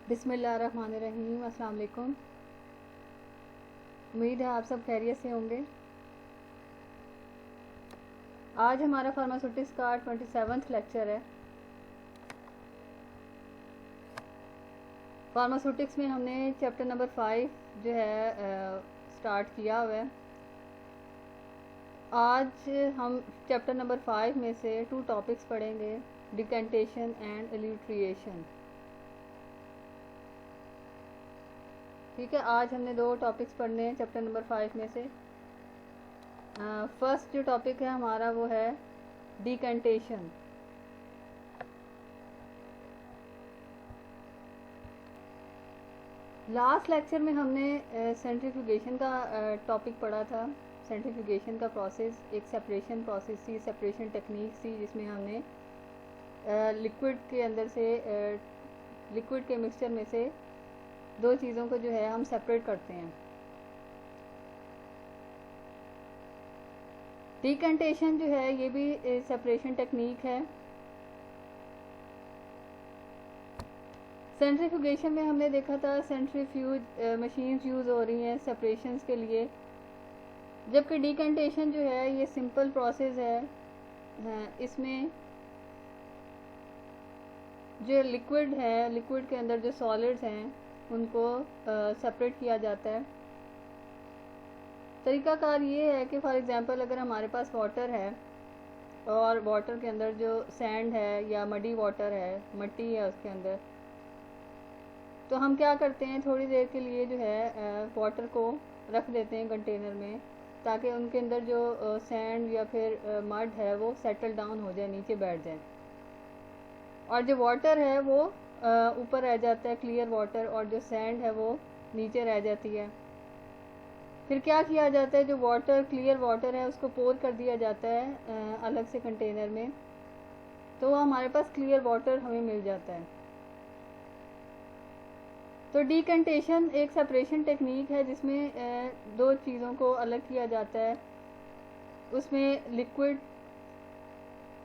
बिस्मिल्लाहिर्रहमानिर्रहीम। अस्सलाम वालेकुम। उम्मीद है आप सब खैरियत से होंगे। आज हमारा फार्मास्यूटिक्स का 27वां लेक्चर है। फार्मास्यूटिक्स में हमने चैप्टर नंबर 5 जो है स्टार्ट किया हुआ है। आज हम चैप्टर नंबर 5 में से 2 टॉपिक्स पढ़ेंगे, डिकेंटेशन एंड इल्यूट्रिएशन। ठीक है, आज हमने 2 टॉपिक्स पढ़ने हैं चैप्टर नंबर 5 में से। फर्स्ट जो टॉपिक है हमारा वो है डिकेंटेशन। लास्ट लेक्चर में हमने सेंट्रीफ्यूगेशन का टॉपिक पढ़ा था। सेंट्रीफ्यूगेशन का प्रोसेस एक सेपरेशन प्रोसेस थी, सेपरेशन टेक्निक थी, जिसमें हमने लिक्विड के अंदर से लिक्विड के मिक्सचर में से 2 चीज़ों को जो है हम सेपरेट करते हैं। डिकेंटेशन जो है ये भी सेपरेशन टेक्निक है। सेंट्रीफ्यूगेशन में हमने देखा था सेंट्रीफ्यूज मशीन्स यूज़ हो रही हैं सेपरेशंस के लिए, जबकि डिकेंटेशन जो है ये सिंपल प्रोसेस है। इसमें जो लिक्विड है, लिक्विड के अंदर जो सॉलिड्स हैं उनको सेपरेट किया जाता है। तरीकाकार ये है कि फॉर एग्ज़ाम्पल अगर हमारे पास वाटर है और वाटर के अंदर जो सैंड है या मडी वाटर है, मिट्टी है उसके अंदर, तो हम क्या करते हैं, थोड़ी देर के लिए जो है वाटर को रख देते हैं कंटेनर में, ताकि उनके अंदर जो सैंड या फिर मड है वो सेटल डाउन हो जाए, नीचे बैठ जाए, और जो वाटर है वो ऊपर रह जाता है, क्लियर वाटर, और जो सैंड है वो नीचे रह जाती है। फिर क्या किया जाता है, जो वाटर क्लियर वाटर है उसको पोर कर दिया जाता है अलग से कंटेनर में, तो हमारे पास क्लियर वाटर हमें मिल जाता है। तो डिकेंटेशन एक सेपरेशन टेक्निक है जिसमें 2 चीज़ों को अलग किया जाता है। उसमें लिक्विड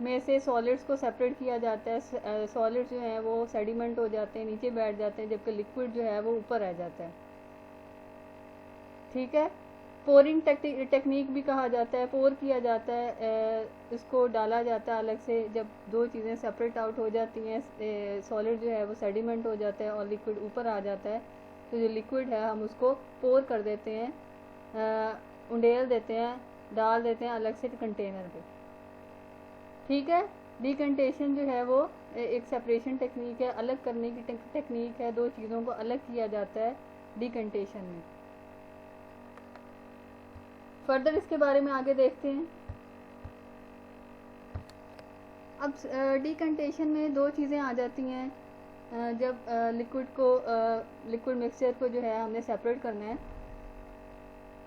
में से सॉलिड्स को सेपरेट किया जाता है। सॉलिड्स जो हैं वो सेडिमेंट हो जाते हैं, नीचे बैठ जाते हैं, जबकि लिक्विड जो है वो ऊपर रह जाता है। ठीक है, पोरिंग टेक्निक भी कहा जाता है। पोर किया जाता है, इसको डाला जाता है अलग से। जब 2 चीज़ें सेपरेट आउट हो जाती हैं, सॉलिड जो है वो सेडिमेंट हो जाता है और लिक्विड ऊपर आ जाता है, तो जो लिक्विड है हम उसको पोर कर देते हैं, उंडेल देते हैं, डाल देते हैं अलग से कंटेनर पे। ठीक है, डिकेंटेशन जो है वो एक सेपरेशन टेक्निक है, अलग करने की टेक्निक है। 2 चीज़ों को अलग किया जाता है डिकेंटेशन में। फर्दर इसके बारे में आगे देखते हैं। अब डिकेंटेशन में 2 चीज़ें आ जाती हैं। जब लिक्विड मिक्सचर को जो है हमने सेपरेट करना है,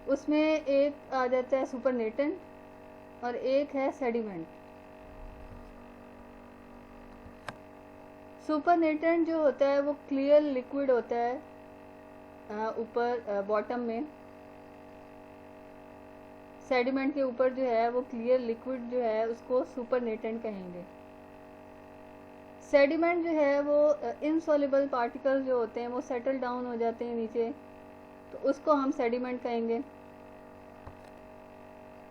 उसमें एक आ जाता है सुपरनेटेंट और एक है सेडिमेंट। सुपरनेटेंट जो होता है वो क्लियर लिक्विड होता है ऊपर बॉटम में। सेडिमेंट के ऊपर जो है वो क्लियर लिक्विड जो है उसको सुपरनेटेंट कहेंगे। सेडिमेंट जो है वो इनसॉल्युबल पार्टिकल्स जो होते हैं वो सेटल डाउन हो जाते हैं नीचे, तो उसको हम सेडिमेंट कहेंगे।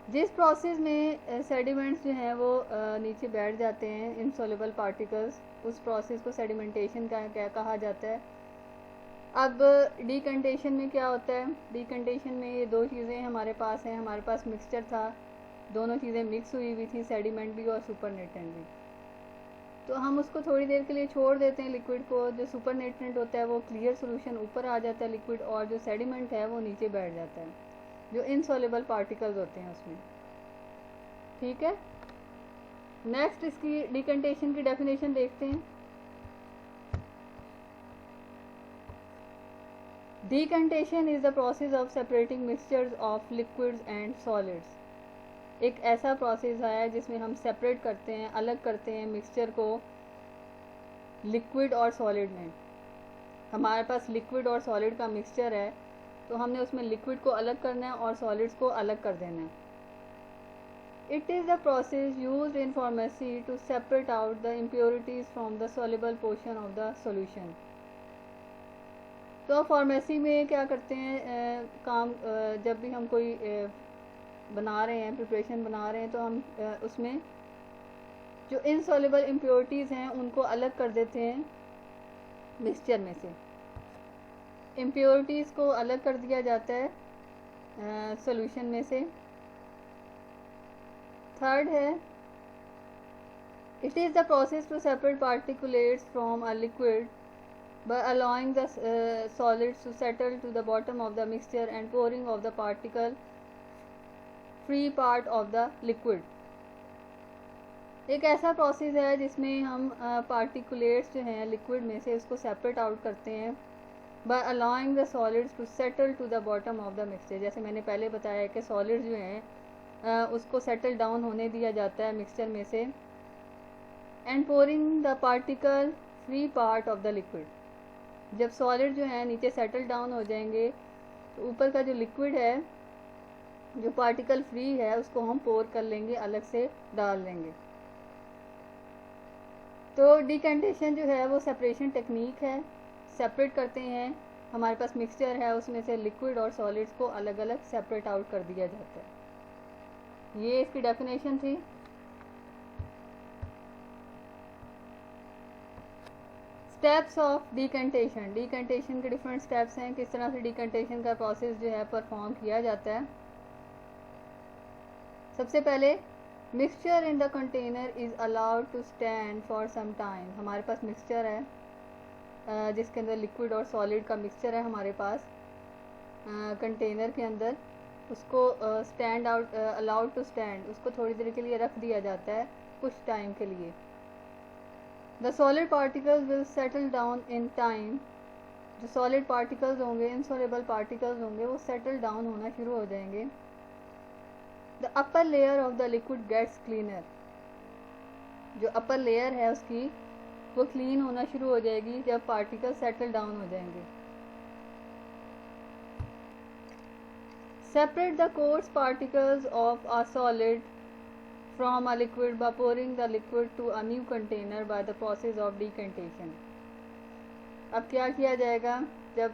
जिस प्रोसेस में सेडिमेंट्स जो हैं वो नीचे बैठ जाते हैं, इनसॉल्युबल पार्टिकल्स, उस प्रोसेस को सेडिमेंटेशन का कहा जाता है। अब डिकेंटेशन में क्या होता है, डिकेंटेशन में ये 2 चीज़ें हमारे पास हैं। हमारे पास मिक्सचर था, दोनों चीज़ें मिक्स हुई हुई थी, सेडिमेंट भी और सुपरनेटेंट भी। तो हम उसको थोड़ी देर के लिए छोड़ देते हैं लिक्विड को। जो सुपरनेटेंट होता है वो क्लियर सोल्यूशन ऊपर आ जाता है लिक्विड, और जो सेडिमेंट है वो नीचे बैठ जाता है, जो इनसॉल्युबल पार्टिकल्स होते हैं उसमें। ठीक है, नेक्स्ट इसकी डिकेंटेशन की डेफिनेशन देखते हैं। Decantation is the process of separating mixtures of liquids and solids. एक ऐसा प्रोसेस है जिसमें हम सेपरेट करते हैं, अलग करते हैं मिक्सचर को लिक्विड और सॉलिड में। हमारे पास लिक्विड और सॉलिड का मिक्सचर है, तो हमने उसमें लिक्विड को अलग करना है और सॉलिड्स को अलग कर देना है। It is the process used in pharmacy to separate out the impurities from the soluble portion of the solution. तो फार्मेसी में क्या करते हैं, जब भी हम कोई बना रहे हैं, प्रिपरेशन बना रहे हैं, तो हम उसमें जो इनसॉल्युबल इम्प्योरिटीज़ हैं उनको अलग कर देते हैं मिक्सचर में से। इम्प्योरिटीज़ को अलग कर दिया जाता है सॉल्यूशन में से। थर्ड है, it is the process to separate particulates from a liquid by allowing the solids to settle to the bottom of the mixture and pouring of the particle free part of the liquid। एक ऐसा process है जिसमें हम particulates जो हैं liquid में से उसको सेपरेट आउट करते हैं by allowing the solids to settle to the bottom of the mixture। जैसे मैंने पहले बताया कि सॉलिड जो हैं उसको सेटल डाउन होने दिया जाता है मिक्सचर में से, and pouring the particle free part of the liquid। जब सॉलिड जो है नीचे सेटल डाउन हो जाएंगे तो ऊपर का जो लिक्विड है, जो पार्टिकल फ्री है, उसको हम पोर कर लेंगे, अलग से डाल देंगे। तो डिकेंटेशन जो है वो सेपरेशन टेक्निक है। सेपरेट करते हैं, हमारे पास मिक्सचर है उसमें से लिक्विड और सॉलिड्स को अलग अलग सेपरेट आउट कर दिया जाता है। ये इसकी डेफिनेशन थी। Steps of decantation. डिकेंटेशन के डिफरेंट स्टेप्स हैं, किस तरह से डिकेंटेशन का प्रोसेस जो है परफॉर्म किया जाता है। सबसे पहले, mixture in the container is allowed to stand for some time. हमारे पास मिक्सचर है जिसके अंदर लिक्विड और सॉलिड का मिक्सचर है हमारे पास कंटेनर के अंदर, उसको stand out allowed to stand, उसको थोड़ी देर के लिए रख दिया जाता है कुछ टाइम के लिए। The solid particles will settle down in time। जो solid particles होंगे, insoluble particles होंगे, वो settle down होना शुरू हो जाएंगे। The upper layer of the liquid gets cleaner। जो upper layer है उसकी वो clean होना शुरू हो जाएगी जब particles settle down हो जाएंगे। Separate the coarse particles of a solid from a liquid by pouring the liquid to a new container by the process of decantation। अब क्या किया जाएगा, जब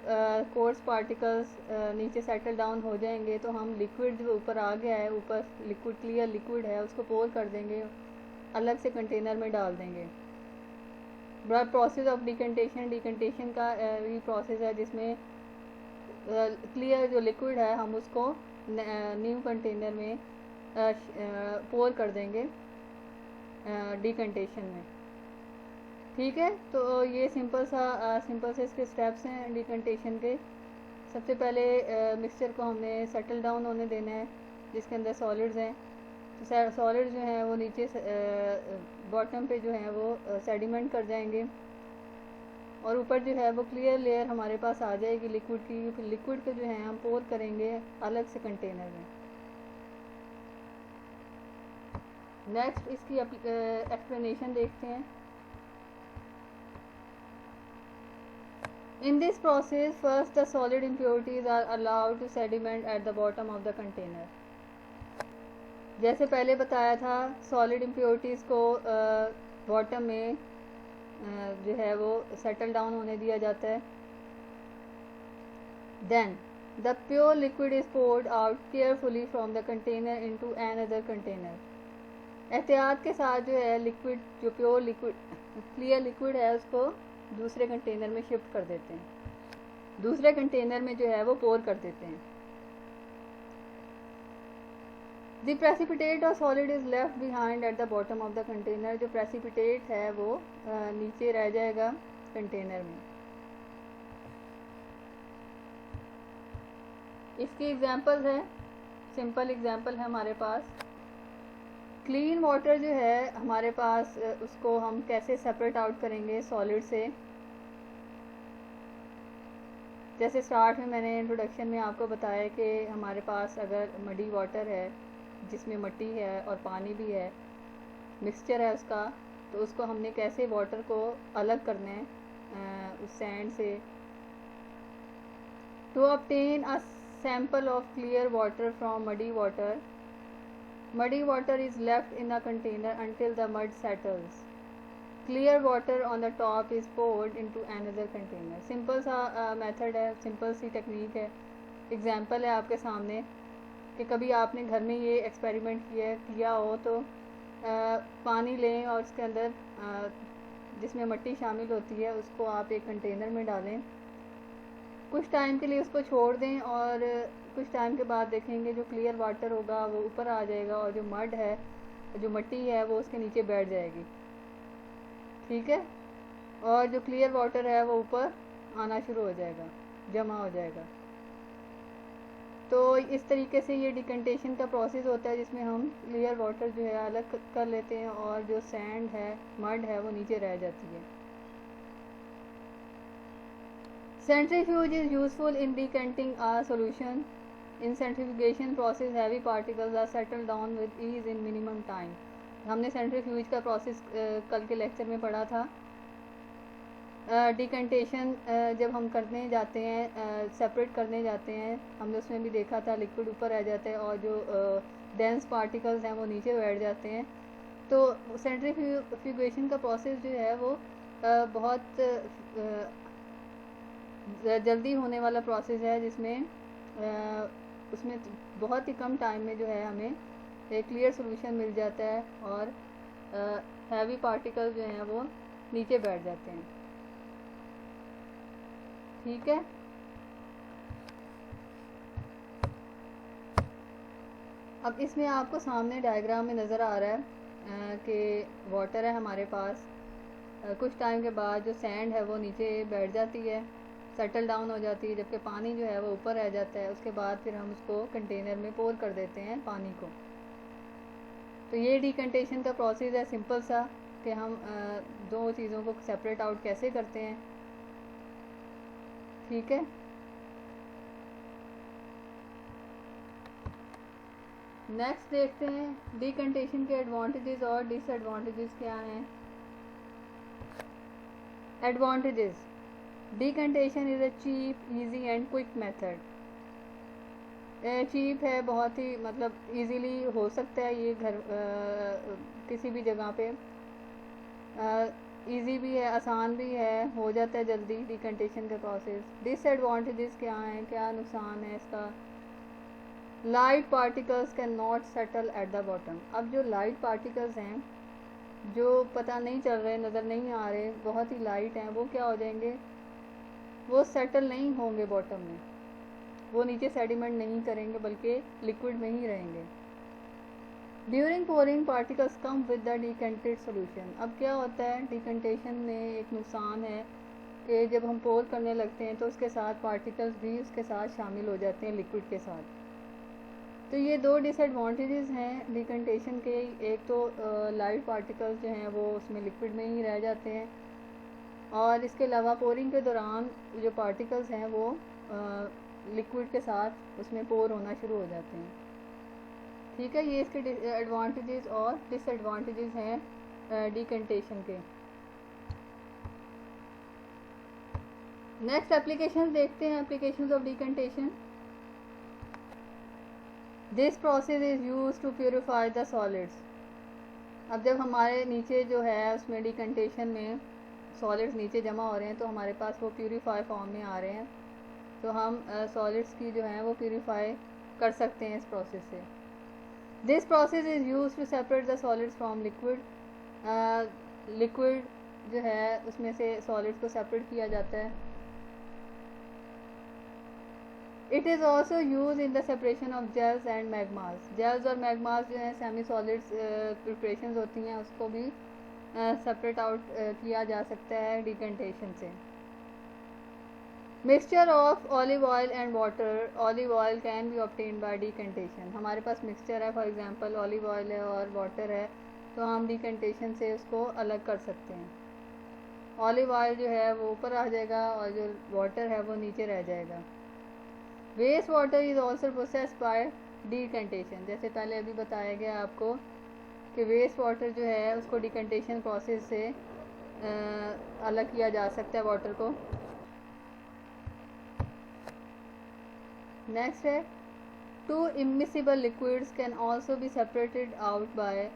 कोर्स पार्टिकल्स नीचे सेटल डाउन हो जाएंगे तो हम लिक्विड जो ऊपर आ गया है, ऊपर लिक्विड क्लियर लिक्विड है, उसको पोर कर देंगे, अलग से कंटेनर में डाल देंगे। प्रोसेस ऑफ डिकेंटेशन, डिकेंटेशन का ये प्रोसेस है जिसमें क्लियर जो लिक्विड है हम उसको न्यू कंटेनर में पोर कर देंगे डिकेंटेशन में। ठीक है, तो ये सिंपल से इसके स्टेप्स हैं डिकेंटेशन के। सबसे पहले मिक्सचर को हमने सेटल डाउन होने देना है जिसके अंदर सॉलिड्स हैं। तो सॉलिड्स जो हैं वो नीचे बॉटम पे जो है वो सेडिमेंट कर जाएंगे और ऊपर जो है वो क्लियर लेयर हमारे पास आ जाएगी लिक्विड की। फिर लिक्विड को जो है हम पोर करेंगे अलग से कंटेनर में। नेक्स्ट इसकी एक्सप्लेनेशन देखते हैं। In this process, first the solid impurities are allowed to sediment at the bottom of the container। जैसे पहले बताया था, सॉलिड इम्प्योरिटीज़ को बॉटम में जो है वो सेटल डाउन होने दिया जाता है। Then the pure liquid is poured out carefully from the container into another container. एहतियात के साथ जो है लिक्विड, जो प्योर लिक्विड क्लियर लिक्विड है, उसको दूसरे कंटेनर में शिफ्ट कर देते हैं, दूसरे कंटेनर में जो है वो पोर कर देते हैं। द प्रेसिपिटेट और solid is left behind at the bottom of the container. जो प्रेसिपिटेट है वो नीचे रह जाएगा कंटेनर में। इसकी एग्जांपल है, सिंपल एग्जांपल है हमारे पास। क्लीन वाटर जो है हमारे पास, उसको हम कैसे सेपरेट आउट करेंगे सॉलिड से। जैसे स्टार्ट में मैंने इंट्रोडक्शन में आपको बताया कि हमारे पास अगर मडी वाटर है जिसमें मिट्टी है और पानी भी है, मिक्सचर है उसका, तो उसको हमने कैसे वाटर को अलग करना है उस सैंड से। To obtain a sample of clear water from muddy water, muddy water is left in a container until the mud settles। Clear water on the top is poured into another container. Simple सा method है, simple सी technique है। Example है आपके सामने कि कभी आपने घर में ये एक्सपेरिमेंट किया हो तो पानी लें और उसके अंदर जिसमें मिट्टी शामिल होती है उसको आप एक कंटेनर में डालें, कुछ टाइम के लिए उसको छोड़ दें और कुछ टाइम के बाद देखेंगे जो क्लियर वाटर होगा वो ऊपर आ जाएगा और जो मड है, जो मिट्टी है, वो उसके नीचे बैठ जाएगी। ठीक है, और जो क्लियर वाटर है वो ऊपर आना शुरू हो जाएगा, जमा हो जाएगा। तो इस तरीके से ये डिकंटेशन का प्रोसेस होता है जिसमें हम क्लियर वाटर जो है अलग कर लेते हैं और जो सैंड है, मड है, वो नीचे रह जाती है। Centrifuge is useful in decanting a solution. In centrifugation process, heavy particles are settled down with ease in minimum time. हमने सेंट्रीफ्यूज का प्रोसेस कल के लेक्चर में पढ़ा था। डिकंटेशन जब हम करने जाते हैं, सेपरेट करने जाते हैं, हमने उसमें भी देखा था लिक्विड ऊपर रह जाता है और जो डेंस पार्टिकल्स हैं वो नीचे बैठ जाते हैं। तो सेंट्रीफ्यूगेशन का प्रोसेस जो है वो बहुत जल्दी होने वाला प्रोसेस है जिसमें उसमें बहुत ही कम टाइम में जो है हमें एक क्लियर सॉल्यूशन मिल जाता है और हैवी पार्टिकल जो हैं वो नीचे बैठ जाते हैं। ठीक है, अब इसमें आपको सामने डायग्राम में नज़र आ रहा है कि वाटर है हमारे पास, कुछ टाइम के बाद जो सैंड है वो नीचे बैठ जाती है, सेटल डाउन हो जाती है, जबकि पानी जो है वो ऊपर रह जाता है। उसके बाद फिर हम उसको कंटेनर में पोर कर देते हैं पानी को। तो ये डिकंटेशन का प्रोसेस है सिंपल सा कि हम दो चीज़ों को सेपरेट आउट कैसे करते हैं। ठीक है, नेक्स्ट देखते हैं डिकंटेशन के एडवांटेजेस और डिसएडवांटेजेस क्या हैं। Advantages: decantation is a cheap, easy and quick method. Cheap है, बहुत ही मतलब इजीली हो सकता है ये घर किसी भी जगह पे, इजी भी है, आसान भी है, हो जाता है जल्दी डिकंटेशन का प्रोसेस। डिसएडवांटेजेस क्या हैं, क्या नुकसान है इसका? Light particles can not settle at the bottom. अब जो लाइट पार्टिकल्स हैं जो पता नहीं चल रहे, नज़र नहीं आ रहे, बहुत ही लाइट हैं, वो क्या हो जाएंगे, वो सेटल नहीं होंगे बॉटम में, वो नीचे सेडिमेंट नहीं करेंगे बल्कि लिक्विड में ही रहेंगे। During pouring particles come with the decanted solution. अब क्या होता है डिकंटेशन में एक नुकसान है कि जब हम पोर करने लगते हैं तो उसके साथ पार्टिकल्स भी उसके साथ शामिल हो जाते हैं लिक्विड के साथ। तो ये दो डिसएडवांटेजेस हैं डिकंटेशन के। एक तो लाइट पार्टिकल्स जो हैं वो उसमें लिक्विड में ही रह जाते हैं और इसके अलावा पोरिंग के दौरान जो पार्टिकल्स हैं वो लिक्विड के साथ उसमें पोर होना शुरू हो जाते हैं। ठीक है, ये इसके एडवांटेजेस और डिसएडवांटेजेस हैं डिकंटेशन के। नेक्स्ट एप्लीकेशंस देखते हैं, applications of decantation. This process is used to purify the solids. अब जब हमारे नीचे जो है उसमें डिकंटेशन में सॉलिड्स नीचे जमा हो रहे हैं तो हमारे पास वो प्योरीफाई फॉर्म में आ रहे हैं, तो हम सॉलिड्स की जो है वो प्योरीफाई कर सकते हैं इस प्रोसेस से। This process is use to separate the solids from liquid. Liquid जो है उसमें से सॉलिड्स को सेपरेट किया जाता है। It is also use in the separation of gels and magmas. Gels और मैग्मास जो है सेमी सॉलिड्स प्रिपरेशंस होती हैं, उसको भी सेपरेट आउट किया जा सकता है डिकंटेशन से। Mixture of olive oil and water. Olive oil can be obtain by decantation. हमारे पास मिक्सचर है, फॉर एग्जांपल ऑलिव ऑयल है और वाटर है, तो हम डिकंटेशन से उसको अलग कर सकते हैं। ऑलिव ऑयल जो है वो ऊपर आ जाएगा और जो वाटर है वो नीचे रह जाएगा। Waste water is also processed by decantation. जैसे पहले अभी बताया गया आपको कि वेस्ट वाटर जो है उसको डिकंटेशन प्रोसेस से अलग किया जा सकता है वाटर को। नेक्स्ट है two immiscible liquids can also be separated out by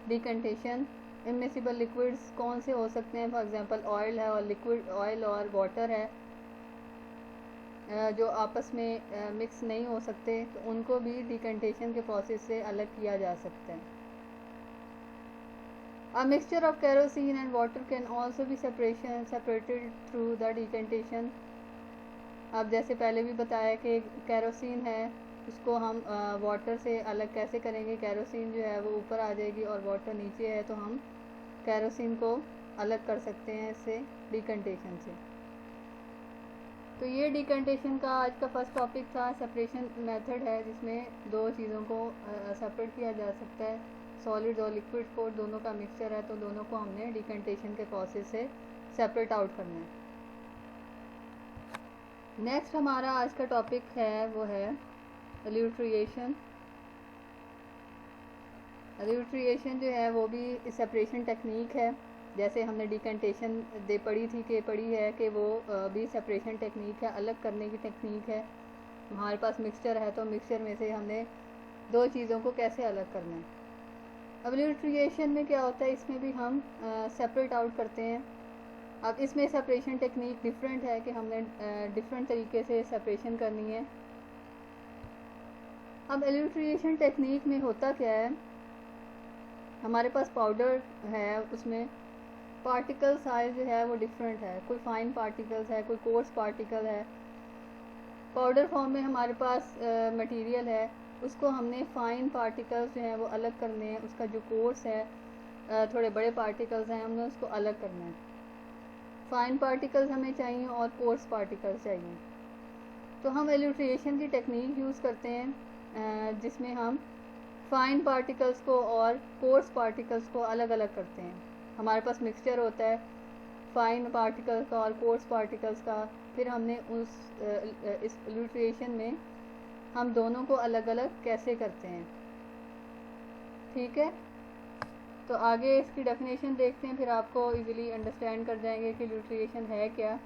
decantation. Immiscible liquids कौन से हो सकते हैं? फॉर एग्जांपल ऑयल है और लिक्विड ऑयल और वाटर है जो आपस में मिक्स नहीं हो सकते, तो उनको भी डिकंटेशन के प्रोसेस से अलग किया जा सकता है। A mixture of kerosene and water can also be separated through the decantation. अब जैसे पहले भी बताया कि केरोसिन है, उसको हम वाटर से अलग कैसे करेंगे? केरोसिन जो है वो ऊपर आ जाएगी और वाटर नीचे है, तो हम केरोसिन को अलग कर सकते हैं इससे डिकंटेशन से। तो ये डिकंटेशन का आज का फर्स्ट टॉपिक था। सेपरेशन मेथड है जिसमें दो चीज़ों को सेपरेट किया जा सकता है, सॉलिड और लिक्विड को, दोनों का मिक्सचर है, तो दोनों को हमने डिकंटेशन के प्रोसेस से सेपरेट आउट करना है। नेक्स्ट हमारा आज का टॉपिक है वो है एल्यूट्रिएशन। एल्यूट्रिएशन जो है वो भी सेपरेशन टेक्निक है। जैसे हमने डिकंटेशन पढ़ी है कि वो भी सेपरेशन टेक्निक है, अलग करने की टेक्निक है। हमारे पास मिक्सचर है तो मिक्सचर में से हमने दो चीज़ों को कैसे अलग करना है। अब एल्यूट्रिएशन में क्या होता है, इसमें भी हम सेपरेट आउट करते हैं। अब इसमें सेपरेशन टेक्निक डिफरेंट है कि हमने डिफरेंट तरीके से सेपरेशन करनी है। अब एल्यूट्रिएशन टेक्निक में होता क्या है, हमारे पास पाउडर है, उसमें पार्टिकल साइज जो है वो डिफरेंट है। कोई फाइन पार्टिकल्स है, कोई कोर्स पार्टिकल है। पाउडर फॉर्म में हमारे पास मटेरियल है, उसको हमने फाइन पार्टिकल्स जो हैं वो अलग करने हैं। उसका जो कोर्स है थोड़े बड़े पार्टिकल्स हैं, हमने उसको अलग करना है। फाइन पार्टिकल्स हमें चाहिए और कोर्स पार्टिकल्स चाहिए। तो हम एल्यूट्रिएशन की टेक्निक यूज़ करते हैं जिसमें हम फाइन पार्टिकल्स को और कोर्स पार्टिकल्स को अलग अलग करते हैं। हमारे पास मिक्सचर होता है फाइन पार्टिकल्स का और कोर्स पार्टिकल्स का, फिर हमने इस एल्यूट्रिएशन में हम दोनों को अलग अलग कैसे करते हैं। ठीक है, तो आगे इसकी डेफिनेशन देखते हैं, फिर आपको इजीली अंडरस्टैंड कर जाएंगे कि एल्यूट्रिएशन है क्या।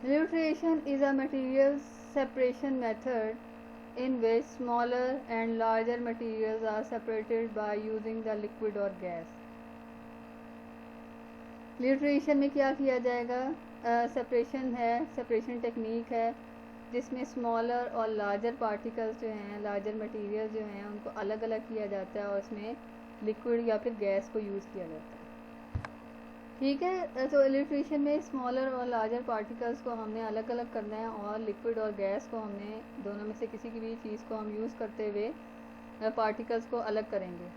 Elutriation is a material separation method in which smaller and larger materials are separated by using the liquid or gas. एल्यूट्रिएशन में क्या किया जाएगा, सेपरेशन है, सेपरेशन टेक्निक है जिसमें स्मॉलर और लार्जर पार्टिकल्स जो हैं, लार्जर मटेरियल जो हैं, उनको अलग अलग किया जाता है और उसमें लिक्विड या फिर गैस को यूज़ किया जाता है। ठीक है, तो एल्यूट्रिएशन में स्मॉलर और लार्जर पार्टिकल्स को हमने अलग अलग करना है और लिक्विड और गैस को हमने दोनों में से किसी की भी चीज़ को हम यूज़ करते हुए पार्टिकल्स को अलग करेंगे।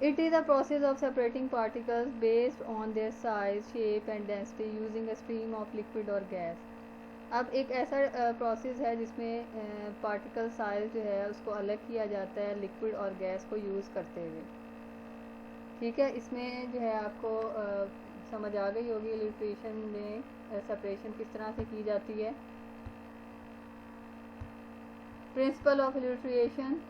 It is a process of separating particles based on their size, shape and density using a stream of liquid और गैस। अब एक ऐसा प्रोसेस है जिसमें पार्टिकल साइज जो है उसको अलग किया जाता है लिक्विड और गैस को यूज़ करते हुए। ठीक है, इसमें जो है आपको समझ आ गई होगी एल्यूट्रिएशन में सेपरेशन किस तरह से की जाती है। Principle of elutriation,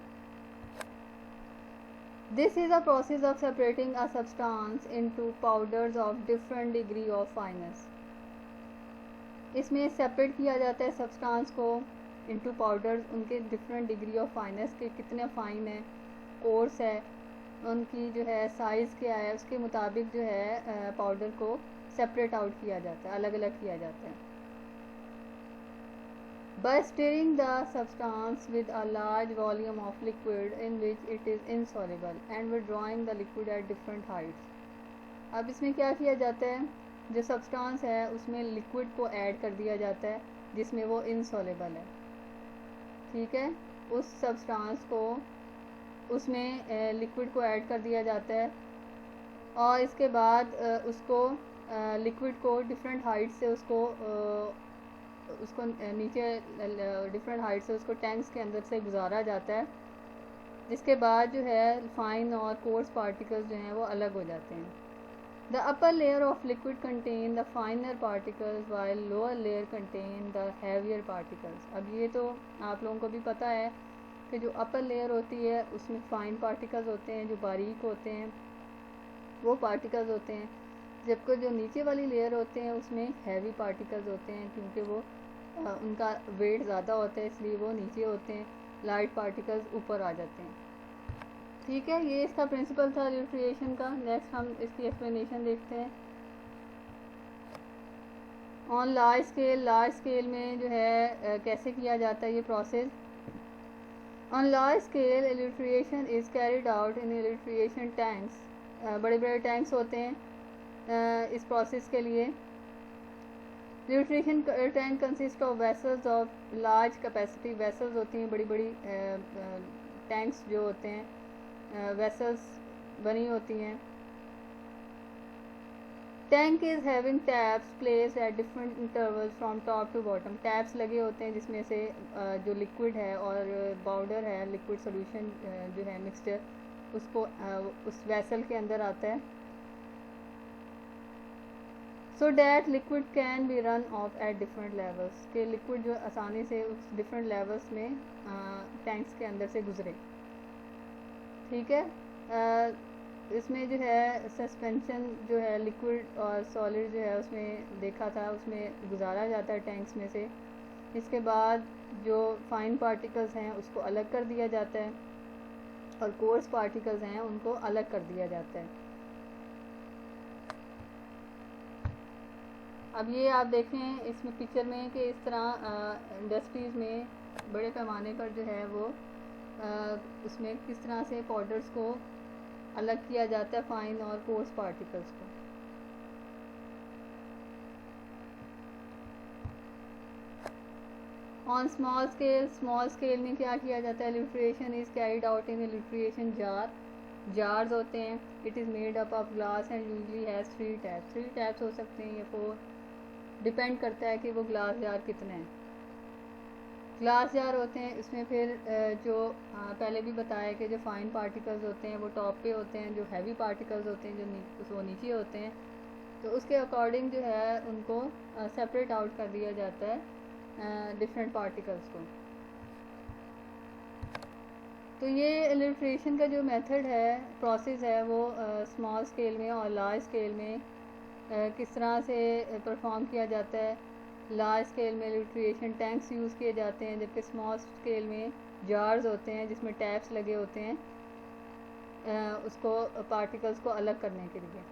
this is a process of separating a substance into powders of different degree of fineness. इसमें सेपरेट किया जाता है सब्सटेंस को इनटू पाउडर्स, उनके डिफरेंट डिग्री ऑफ फाइनेस के कितने फाइन है, कोर्स है, उनकी जो है साइज़ क्या है, उसके मुताबिक जो है पाउडर को सेपरेट आउट किया जाता है, अलग अलग किया जाता है। By stirring the substance with a large volume of liquid in which it is insoluble and withdrawing the liquid at different heights. अब इसमें क्या किया जाता है, जो सब्सटेंस है उसमें लिक्विड को ऐड कर दिया जाता है जिसमें वो इनसॉल्युबल है। ठीक है, उस सब्सटेंस को उसमें लिक्विड को ऐड कर दिया जाता है और इसके बाद उसको लिक्विड को डिफरेंट हाइट से उसको नीचे डिफरेंट हाइट से उसको टैंक्स के अंदर से गुजारा जाता है, जिसके बाद जो है फाइन और कोर्स पार्टिकल्स जो हैं वो अलग हो जाते हैं। The upper layer of liquid contain the फाइनर particles while lower layer contain the heavier particles. अब ये तो आप लोगों को भी पता है कि जो अपर लेयर होती है उसमें फ़ाइन पार्टिकल्स होते हैं, जो बारीक होते हैं वो पार्टिकल्स होते हैं, जबकि जो नीचे वाली लेयर होते हैं उसमें हैवी पार्टिकल्स होते हैं, क्योंकि वो उनका वेट ज़्यादा होता है इसलिए वो नीचे होते हैं, लाइट पार्टिकल्स ऊपर आ जाते हैं। ठीक है, ये इसका प्रिंसिपल था इल्यूस्ट्रेशन का। नेक्स्ट हम इसकी एक्सप्लेनेशन देखते हैं। ऑन लार्ज स्केल में जो है कैसे किया जाता है ये process. On large scale illustration is carried out in illustration tanks. बड़े बड़े टैंक्स होते हैं इस प्रोसेस के लिए। Illustration tank consist of vessels of large capacity. Vessels होती हैं बड़ी बड़ी, टैंक्स जो होते हैं वेसल्स बनी होती हैं। Tank is having taps placed at different intervals from top to bottom. Taps लगे होते हैं जिसमें से जो लिक्विड है और पाउडर है, लिक्विड सोल्यूशन जो है मिक्सचर, उसको उस वेसल के अंदर आता है। So that liquid can be run of at different levels, के लिक्विड जो आसानी से उस डिफरेंट लेवल्स में टैंक्स के अंदर से गुजरे। ठीक है, इसमें जो है सस्पेंशन जो है लिक्विड और सॉलिड जो है उसमें देखा था, उसमें गुजारा जाता है टैंक्स में से। इसके बाद जो फाइन पार्टिकल्स हैं उसको अलग कर दिया जाता है और कोर्स पार्टिकल्स हैं उनको अलग कर दिया जाता है। अब ये आप देखें इसमें पिक्चर में कि इस तरह इंडस्ट्रीज़ में बड़े पैमाने पर जो है वो उसमें किस तरह से पाउडर्स को अलग किया जाता है, फाइन और कोर्स पार्टिकल्स को। ऑन स्मॉल स्केल में क्या किया जाता है, illustration is carried out in illustration jars होते हैं। It is made up of glass and usually has 3 taps. 3 taps हो सकते हैं या 4, डिपेंड करता है कि वो ग्लास जार कितने हैं। ग्लास जार होते हैं, इसमें फिर जो पहले भी बताया कि जो फाइन पार्टिकल्स होते हैं वो टॉप पे होते हैं, जो हैवी पार्टिकल्स होते हैं जो वो नीचे होते हैं। तो उसके अकॉर्डिंग जो है उनको सेपरेट आउट कर दिया जाता है डिफरेंट पार्टिकल्स को। तो ये इल्यूस्ट्रेशन का जो मेथड है, प्रोसेस है, वो स्मॉल स्केल में और लार्ज स्केल में किस तरह से परफॉर्म किया जाता है। लार्ज स्केल में इल्यूस्ट्रेशन टैंक्स यूज़ किए जाते हैं, जबकि स्मॉल स्केल में जार्स होते हैं जिसमें टैप्स लगे होते हैं उसको पार्टिकल्स को अलग करने के लिए।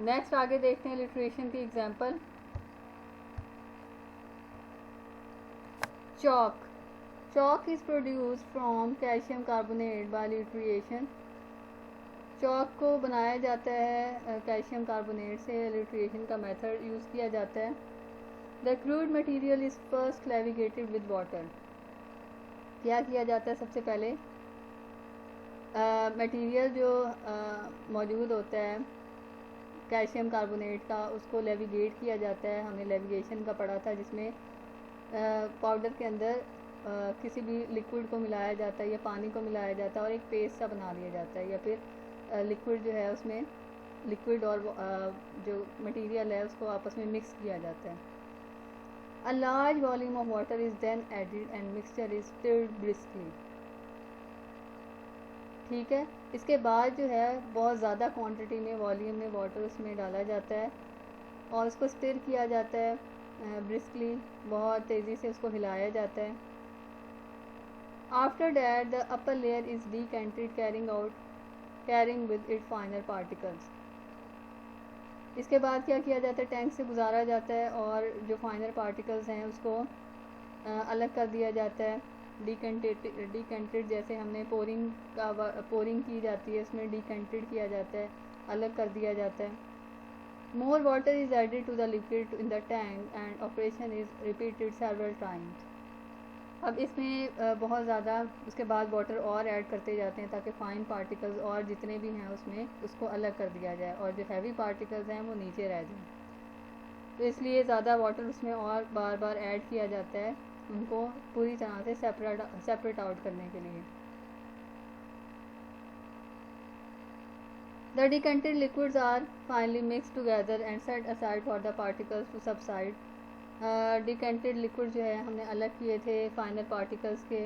नेक्स्ट आगे देखते हैं इल्यूस्ट्रेशन की example. Chalk is produced from calcium carbonate by illustration. Chalk को बनाया जाता है कैल्शियम कार्बोनेट से। इल्यूस्ट्रेशन का मेथड यूज़ किया जाता है। The crude material is first levigated with water. क्या किया जाता है, सबसे पहले मटेरियल जो मौजूद होता है कैल्शियम कार्बोनेट का, उसको लेविगेट किया जाता है। हमने लेविगेशन का पढ़ा था, जिसमें पाउडर के अंदर किसी भी लिक्विड को मिलाया जाता है या पानी को मिलाया जाता है और एक पेस्ट सा बना दिया जाता है, या फिर लिक्विड जो है उसमें लिक्विड और जो मटेरियल है उसको आपस में मिक्स किया जाता है। A large volume of water is then added and mixture is stirred briskly. ठीक है, इसके बाद जो है बहुत ज़्यादा क्वांटिटी में वॉल्यूम में वाटर उसमें डाला जाता है और उसको स्टिर किया जाता है ब्रिस्कली, बहुत तेज़ी से उसको हिलाया जाता है। After that the upper layer is decanted carrying with it finer particles. इसके बाद क्या किया जाता है, टैंक से गुजारा जाता है और जो फाइनर पार्टिकल्स हैं उसको अलग कर दिया जाता है। डीकेंटेड जैसे हमने पोरिंग की जाती है, उसमें डीकेंटेड किया जाता है, अलग कर दिया जाता है। More water is added to the liquid in the tank and operation is repeated several times. अब इसमें बहुत ज़्यादा उसके बाद वाटर और ऐड करते जाते हैं ताकि फ़ाइन पार्टिकल्स और जितने भी हैं उसमें उसको अलग कर दिया जाए और जो हैवी पार्टिकल्स हैं वो नीचे रह जाएं। तो इसलिए ज़्यादा वाटर उसमें और बार बार ऐड किया जाता है उनको पूरी तरह से सेपरेट आउट करने के लिए। The decanted liquids are finally mix together and set aside for the particles to subside. Decanted liquid जो है हमने अलग किए थे फाइनल पार्टिकल्स के,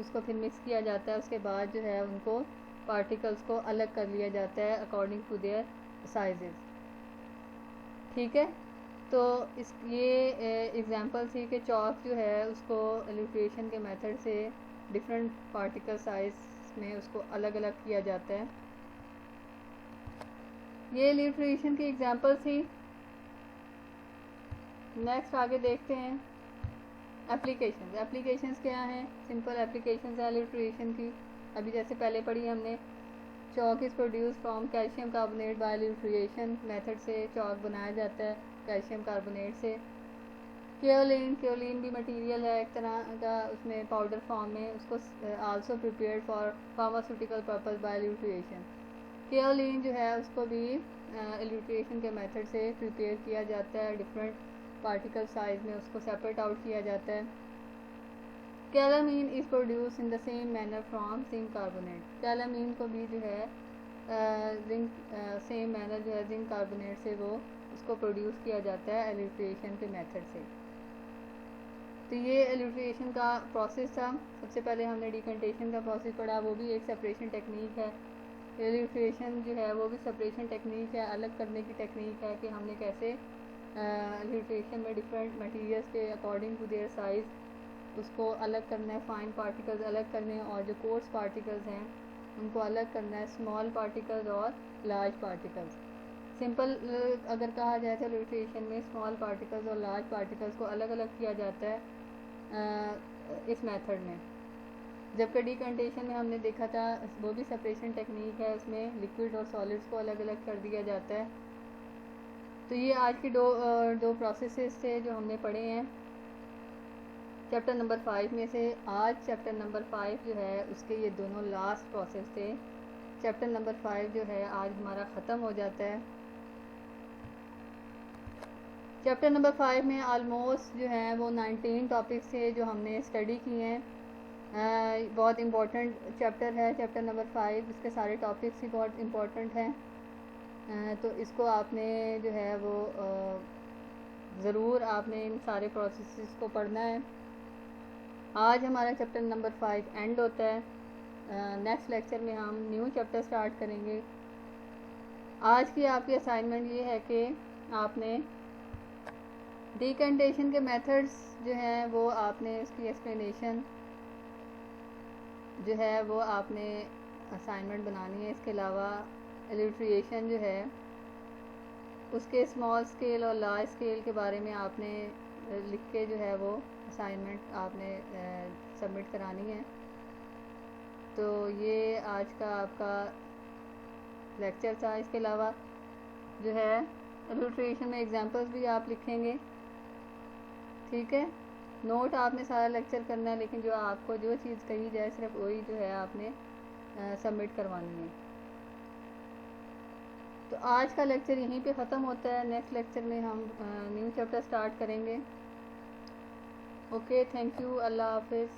उसको फिर मिक्स किया जाता है। उसके बाद जो है उनको पार्टिकल्स को अलग कर लिया जाता है अकॉर्डिंग टू देयर साइजेस। ठीक है, तो ये एग्जांपल थी कि चॉक जो है उसको इल्यूस्ट्रेशन के मेथड से डिफरेंट पार्टिकल साइज पार्ट्स में उसको अलग अलग किया जाता है। ये इल्यूस्ट्रेशन की एग्जांपल थी। नेक्स्ट आगे देखते हैं एप्लीकेशंस। एप्लीकेशंस क्या हैं? सिंपल एप्लीकेशंस है इल्यूस्ट्रेशन की। अभी जैसे पहले पढ़ी हमने, chalk is produce from calcium carbonate by illustration method से चॉक बनाया जाता है कैल्शियम कार्बोनेट से। केओलिन भी मटेरियल है एक तरह का, उसमें पाउडर फॉर्म में, उसको also prepared for pharmaceutical purpose by illustration. Kaolin जो है उसको भी इल्यूस्ट्रेशन के मेथड से प्रिपेयर किया जाता है, डिफरेंट पार्टिकल साइज में उसको सेपरेट आउट किया जाता है। Calamine is produce in the same manner from zinc carbonate. Calamine को भी जो है जिंक सेम मैनर जो है जिंक कार्बोनेट से वो उसको प्रोड्यूस किया जाता है इल्यूस्ट्रेशन के मेथड से। तो ये इल्यूस्ट्रेशन का प्रोसेस था। सबसे पहले हमने डिकंटेशन का प्रोसेस पढ़ा, वो भी एक सेपरेशन टेक्निक है। इल्यूस्ट्रेशन जो है वो भी सेपरेशन टेक्निक है, अलग करने की टेक्निक है कि हमने कैसे इल्यूस्ट्रेशन में डिफरेंट मटेरियल्स के अकॉर्डिंग टू देयर साइज़ उसको अलग करना है, फाइन पार्टिकल्स अलग करने हैं और जो कोर्स पार्टिकल्स हैं उनको अलग करना है, स्मॉल पार्टिकल्स और लार्ज पार्टिकल्स। सिंपल अगर कहा जाए तो इल्यूस्ट्रेशन में स्मॉल पार्टिकल्स और लार्ज पार्टिकल्स को अलग अलग किया जाता है इस मेथड में। जबकि डिकंटेशन में हमने देखा था वो भी सेपरेशन टेक्निक है, उसमें लिक्विड और सॉलिड्स को अलग अलग कर दिया जाता है। तो ये आज की दो प्रोसेसेस थे जो हमने पढ़े हैं चैप्टर नंबर 5 में से। आज चैप्टर नंबर 5 जो है उसके ये दोनों लास्ट प्रोसेस थे। चैप्टर नंबर 5 जो है आज हमारा ख़त्म हो जाता है। चैप्टर नंबर 5 में आलमोस्ट जो है वो 19 टॉपिक्स थे जो हमने स्टडी किए हैं। बहुत इम्पोर्टेंट चैप्टर है चैप्टर नंबर 5, इसके सारे टॉपिक्स ही बहुत इम्पोर्टेंट हैं। तो इसको आपने जो है वो ज़रूर आपने इन सारे प्रोसेसेस को पढ़ना है। आज हमारा चैप्टर नंबर 5 एंड होता है। नेक्स्ट लेक्चर में हम न्यू चैप्टर स्टार्ट करेंगे। आज की आपकी असाइनमेंट ये है कि आपने डिकंटेशन के मेथड्स जो हैं वो आपने उसकी एक्सप्लेनेशन जो है वो आपने असाइनमेंट बनानी है। इसके अलावा इल्यूस्ट्रेशन जो है उसके स्मॉल स्केल और लार्ज स्केल के बारे में आपने लिख के जो है वो असाइनमेंट आपने सबमिट करानी है। तो ये आज का आपका लेक्चर था। इसके अलावा जो है इल्यूस्ट्रेशन में एग्जांपल्स भी आप लिखेंगे, ठीक है। नोट आपने सारा लेक्चर करना है, लेकिन जो आपको जो चीज़ कही जाए सिर्फ वही जो है आपने सबमिट करवानी है। तो आज का लेक्चर यहीं पे ख़त्म होता है। नेक्स्ट लेक्चर में हम न्यू चैप्टर स्टार्ट करेंगे। ओके, थैंक यू, अल्लाह हाफिज़।